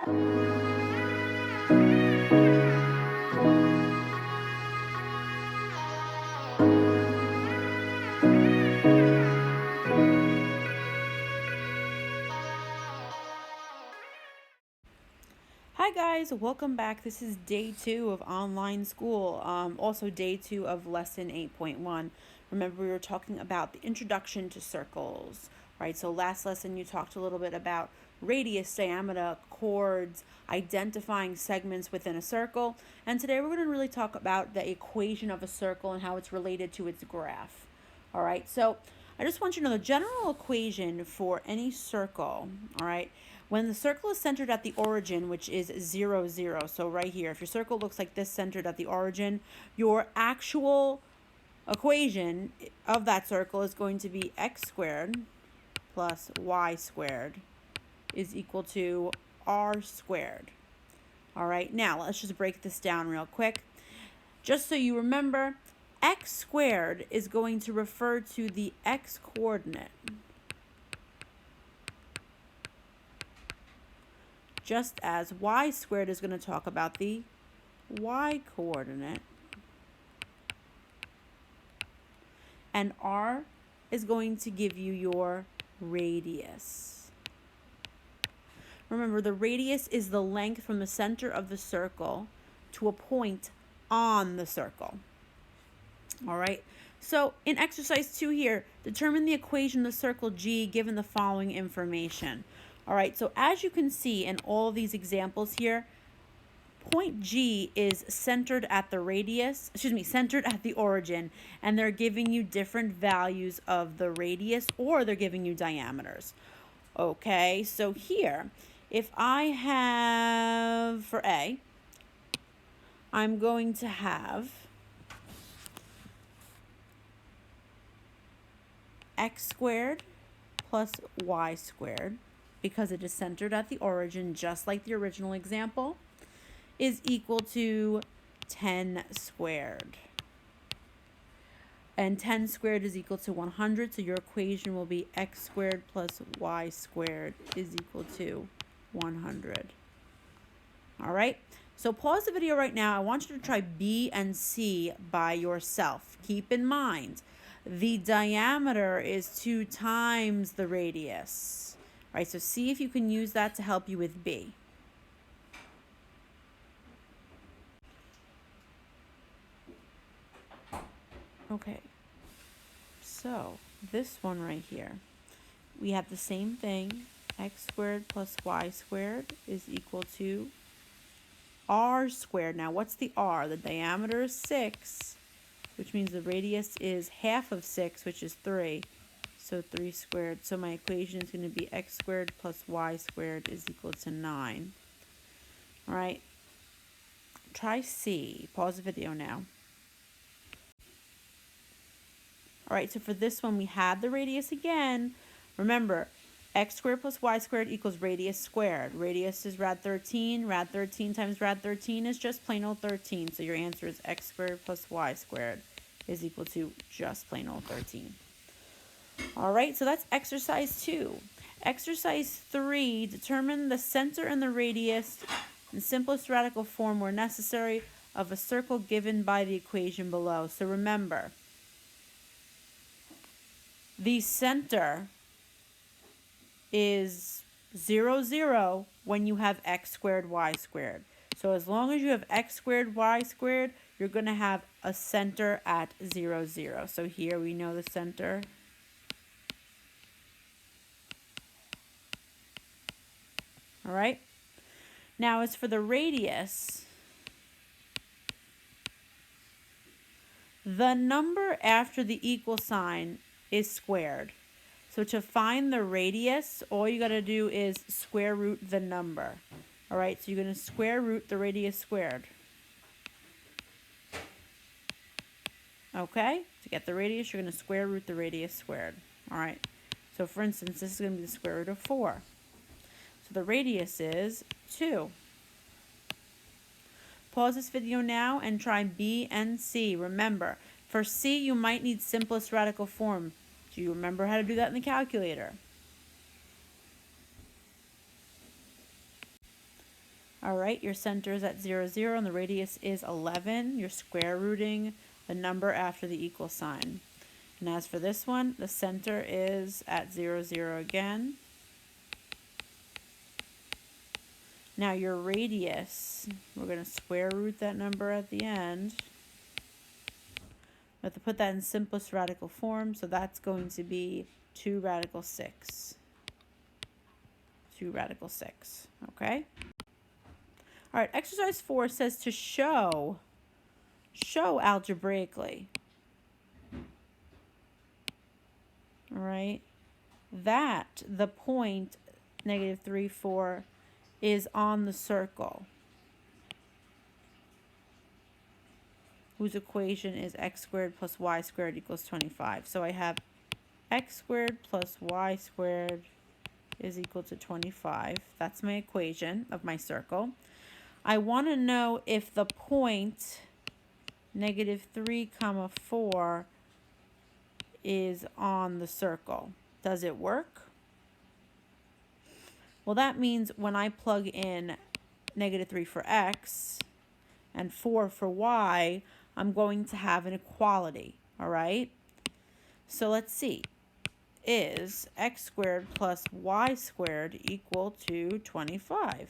Hi guys, welcome back. This is day 2 of online school, also day 2 of lesson 8.1. Remember, we were talking about the introduction to circles, right? So last lesson you talked a little bit about radius, diameter, chords, identifying segments within a circle, and today we're going to really talk about the equation of a circle and how it's related to its graph. All right, so I just want you to know the general equation for any circle, all right? When the circle is centered at the origin, which is 0, 0, so right here, if your circle looks like this centered at the origin, your actual equation of that circle is going to be x squared plus y squared is equal to r squared. All right, now let's just break this down real quick. Just so you remember, x squared is going to refer to the x coordinate, just as y squared is going to talk about the y coordinate, and r is going to give you your radius. Remember, the radius is the length from the center of the circle to a point on the circle. All right, so in exercise 2 here, determine the equation of the circle G given the following information. All right, so as you can see in all of these examples here, point G is centered at the radius, centered at the origin, and they're giving you different values of the radius, or they're giving you diameters. Okay, so here, if I have, for A, I'm going to have x squared plus y squared, because it is centered at the origin, just like the original example, is equal to 10 squared. And 10 squared is equal to 100, so your equation will be x squared plus y squared is equal to 100. All right, so pause the video right now. I want you to try B and C by yourself. Keep in mind, the diameter is 2 times the radius. All right, so see if you can use that to help you with B. Okay, so this one right here, we have the same thing. X squared plus y squared is equal to r squared. Now, what's the r? The diameter is 6, which means the radius is half of 6, which is 3. So 3 squared. So my equation is going to be x squared plus y squared is equal to 9. All right. Try C. Pause the video now. All right, so for this one, we had the radius again. Remember, x squared plus y squared equals radius squared. Radius is rad 13. Rad 13 times rad 13 is just plain old 13. So your answer is x squared plus y squared is equal to just plain old 13. All right, so that's exercise 2. Exercise 3, determine the center and the radius in simplest radical form where necessary of a circle given by the equation below. So remember, the center is 0, 0 when you have x squared, y squared. So as long as you have x squared, y squared, you're going to have a center at 0, 0. So here we know the center. All right. Now as for the radius, the number after the equal sign is squared. So to find the radius, all you got to do is square root the number. All right, so you're going to square root the radius squared. Okay, to get the radius, you're going to square root the radius squared. All right, so for instance, this is going to be the square root of 4. So the radius is 2. Pause this video now and try B and C. Remember, for C, you might need simplest radical form. Do you remember how to do that in the calculator? All right, your center is at 0, 0, and the radius is 11. You're square rooting the number after the equal sign. And as for this one, the center is at 0, 0 again. Now your radius, we're going to square root that number at the end. We have to put that in simplest radical form, so that's going to be 2 radical 6. 2 radical 6, okay? All right, exercise 4 says to show algebraically, all right, that the point negative 3, 4 is on the circle, whose equation is x squared plus y squared equals 25. So I have x squared plus y squared is equal to 25. That's my equation of my circle. I want to know if the point negative 3, 4 is on the circle. Does it work? Well, that means when I plug in negative 3 for x and 4 for y, I'm going to have an equality, all right? So let's see. Is x squared plus y squared equal to 25?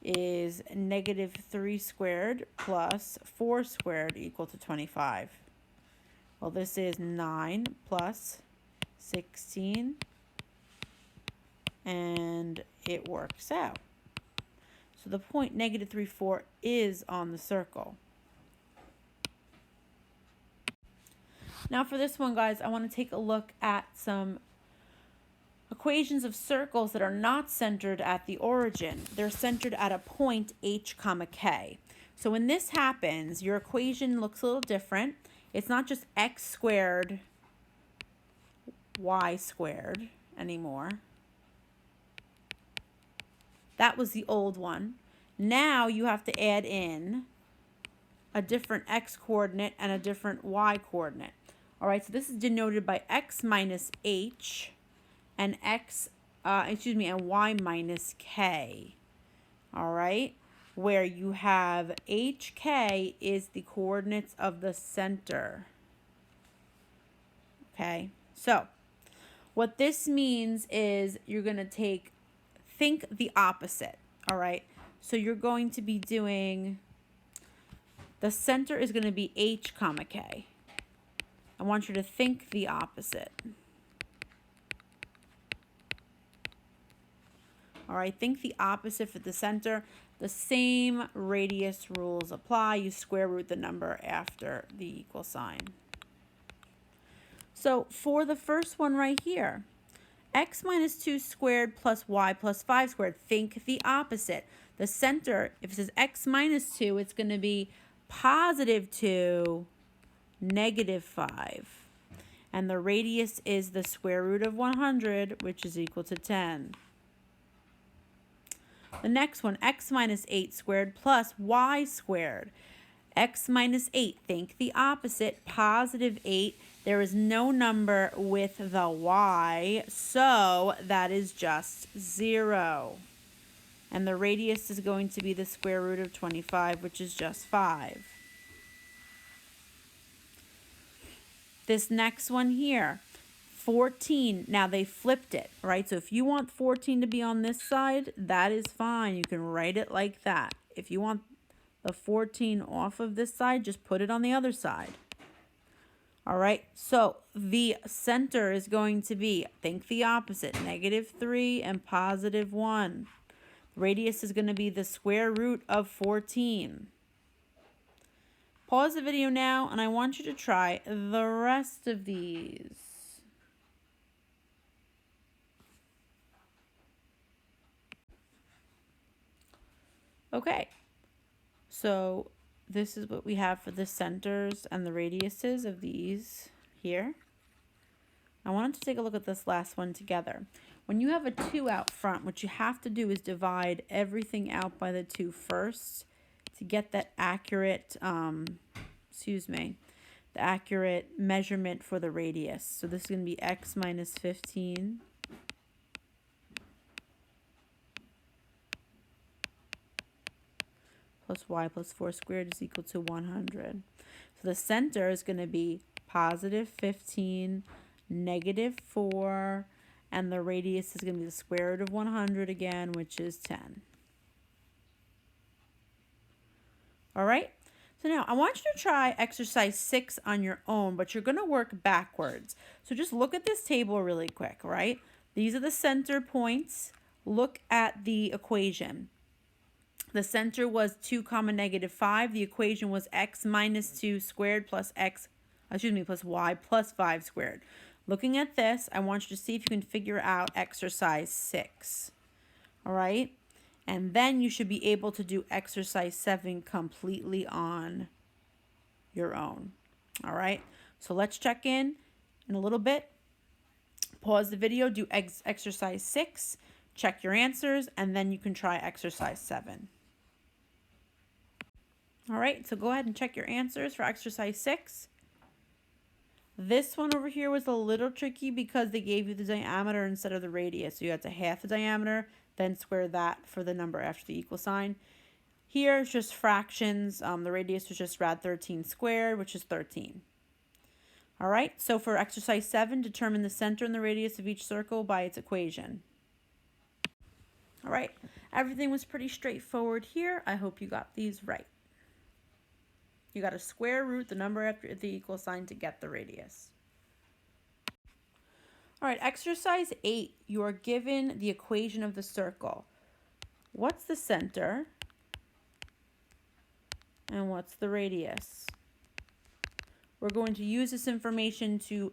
Is negative 3 squared plus 4 squared equal to 25? Well, this is 9 plus 16, and it works out. So the point negative 3, 4 is on the circle. Now for this one, guys, I want to take a look at some equations of circles that are not centered at the origin. They're centered at a point h, k. So when this happens, your equation looks a little different. It's not just x squared y squared anymore. That was the old one. Now you have to add in a different x coordinate and a different y coordinate. All right, so this is denoted by x minus h and and y minus k. All right, where you have hk is the coordinates of the center. Okay, so what this means is you're going to think the opposite. All right, so you're going to be doing, the center is going to be h, k. I want you to think the opposite. All right, think the opposite for the center. The same radius rules apply. You square root the number after the equal sign. So for the first one right here, x minus 2 squared plus y plus 5 squared, think the opposite. The center, if it says x minus 2, it's going to be positive 2, negative 5. And the radius is the square root of 100, which is equal to 10. The next one, x minus 8 squared plus y squared. X minus 8, think the opposite, positive 8. There is no number with the y, so that is just 0. And the radius is going to be the square root of 25, which is just 5. This next one here, 14. Now they flipped it, right? So if you want 14 to be on this side, that is fine. You can write it like that. If you want the 14 off of this side, just put it on the other side. All right, so the center is going to be, think the opposite, negative 3 and positive 1. Radius is going to be the square root of 14. Pause the video now, and I want you to try the rest of these. Okay, so this is what we have for the centers and the radiuses of these here. I wanted to take a look at this last one together. When you have a 2 out front, what you have to do is divide everything out by the 2 first to get that accurate, the accurate measurement for the radius. So this is going to be x minus 15 plus y plus 4 squared is equal to 100. So the center is going to be positive 15, negative 4, and the radius is going to be the square root of 100 again, which is 10. All right? So now I want you to try exercise 6 on your own, but you're going to work backwards. So just look at this table really quick, right? These are the center points. Look at the equation. The center was 2 comma negative 5. The equation was x minus 2 squared plus plus y plus 5 squared. Looking at this, I want you to see if you can figure out exercise 6. All right? And then you should be able to do exercise 7 completely on your own. All right? So let's check in a little bit. Pause the video, do exercise 6, check your answers, and then you can try exercise 7. All right, so go ahead and check your answers for exercise 6. This one over here was a little tricky because they gave you the diameter instead of the radius. So you had to half the diameter, then square that for the number after the equal sign. Here it's just fractions. The radius was just rad 13 squared, which is 13. All right, so for exercise 7, determine the center and the radius of each circle by its equation. All right, everything was pretty straightforward here. I hope you got these right. You got to square root the number after the equal sign to get the radius. All right, exercise 8, you are given the equation of the circle. What's the center? And what's the radius? We're going to use this information to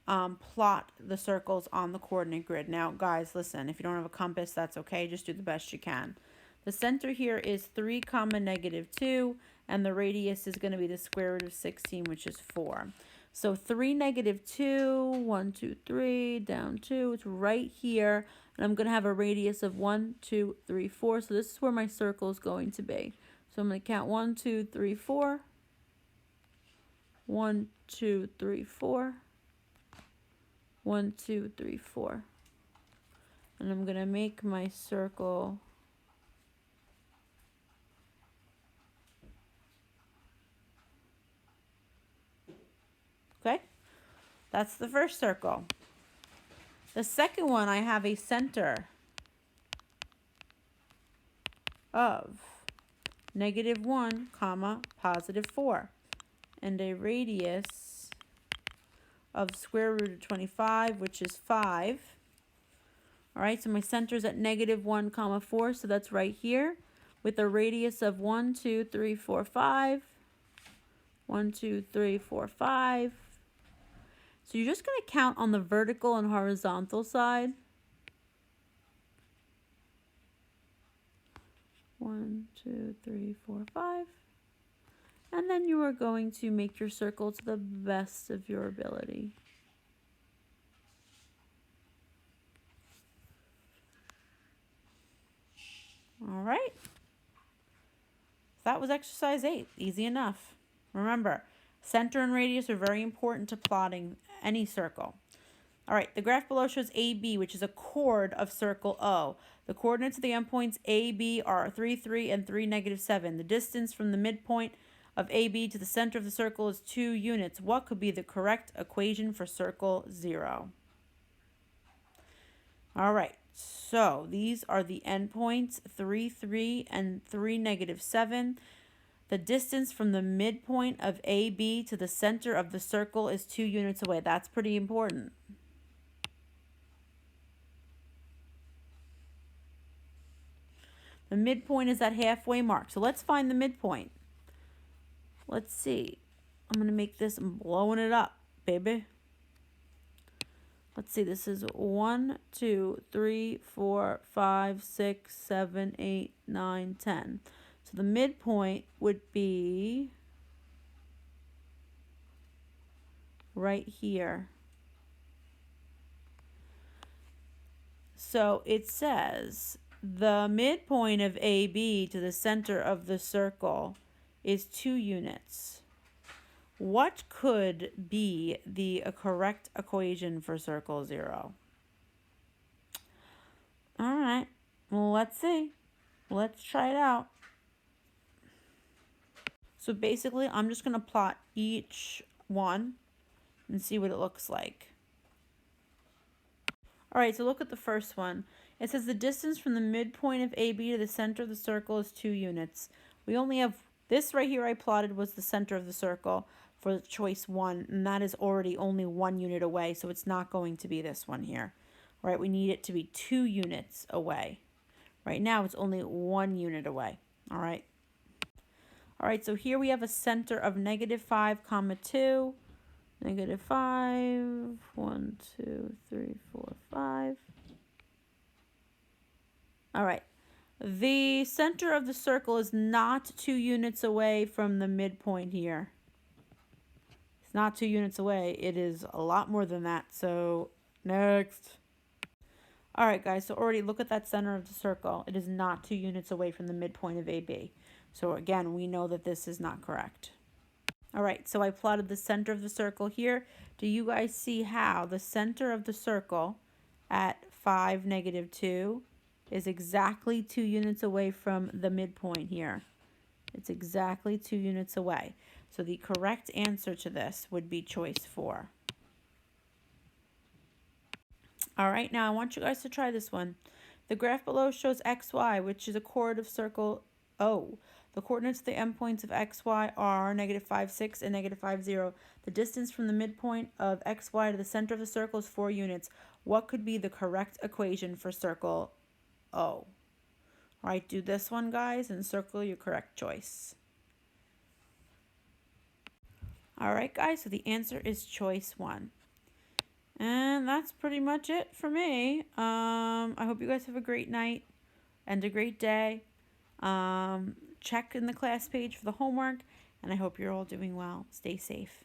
plot the circles on the coordinate grid. Now, guys, listen, if you don't have a compass, that's okay. Just do the best you can. The center here is 3 comma negative 2, and the radius is going to be the square root of 16, which is 4. So 3 negative 2, 1, 2, 3, down 2. It's right here, and I'm going to have a radius of 1, 2, 3, 4. So this is where my circle is going to be. So I'm going to count 1, 2, 3, 4. 1, 2, 3, 4. 1, 2, 3, 4. And I'm going to make my circle okay. That's the first circle. The second one, I have a center of negative 1 comma positive 4 and a radius of square root of 25, which is 5. All right, so my center is at negative 1 comma 4, so that's right here with a radius of 1, 2, 3, 4, 5. 1, 2, 3, 4, 5. So you're just going to count on the vertical and horizontal side. 1, 2, 3, 4, 5. And then you are going to make your circle to the best of your ability. All right. That was exercise 8. Easy enough. Remember, center and radius are very important to plotting any circle. All right, the graph below shows AB, which is a chord of circle O. The coordinates of the endpoints AB are 3, 3, and 3, negative 7. The distance from the midpoint of AB to the center of the circle is 2 units. What could be the correct equation for circle 0? All right, so these are the endpoints 3, 3, and 3, negative 7. The distance from the midpoint of AB to the center of the circle is 2 units away. That's pretty important. The midpoint is that halfway mark. So let's find the midpoint. Let's see. I'm going to make this, I'm blowing it up, baby. Let's see, this is 1, 2, 3, 4, 5, 6, 7, 8, 9, 10. So the midpoint would be right here. So it says the midpoint of AB to the center of the circle is 2 units. What could be the correct equation for circle 0? All right, well, let's see. Let's try it out. So basically, I'm just going to plot each one and see what it looks like. All right, so look at the first one. It says the distance from the midpoint of AB to the center of the circle is 2 units. We only have this right here I plotted was the center of the circle for choice 1, and that is already only 1 unit away, so it's not going to be this one here. All right, we need it to be 2 units away. Right now, it's only 1 unit away. All right. All right, so here we have a center of -5, 2. -5, 1, 2, 3, 4, 5. All right. The center of the circle is not 2 units away from the midpoint here. It's not 2 units away. It is a lot more than that. So, next. All right, guys. So, already look at that center of the circle. It is not 2 units away from the midpoint of AB. So, again, we know that this is not correct. All right, so I plotted the center of the circle here. Do you guys see how the center of the circle at 5, -2 is exactly 2 units away from the midpoint here? It's exactly 2 units away. So the correct answer to this would be choice 4. All right, now I want you guys to try this one. The graph below shows xy, which is a chord of circle O. The coordinates of the endpoints of xy are -5, 6 and -5, 0. The distance from the midpoint of xy to the center of the circle is 4 units. What could be the correct equation for circle O? All right, do this one, guys, and circle your correct choice. All right, guys, so the answer is choice 1. And that's pretty much it for me. I hope you guys have a great night and a great day. Check in the class page for the homework, and I hope you're all doing well. Stay safe.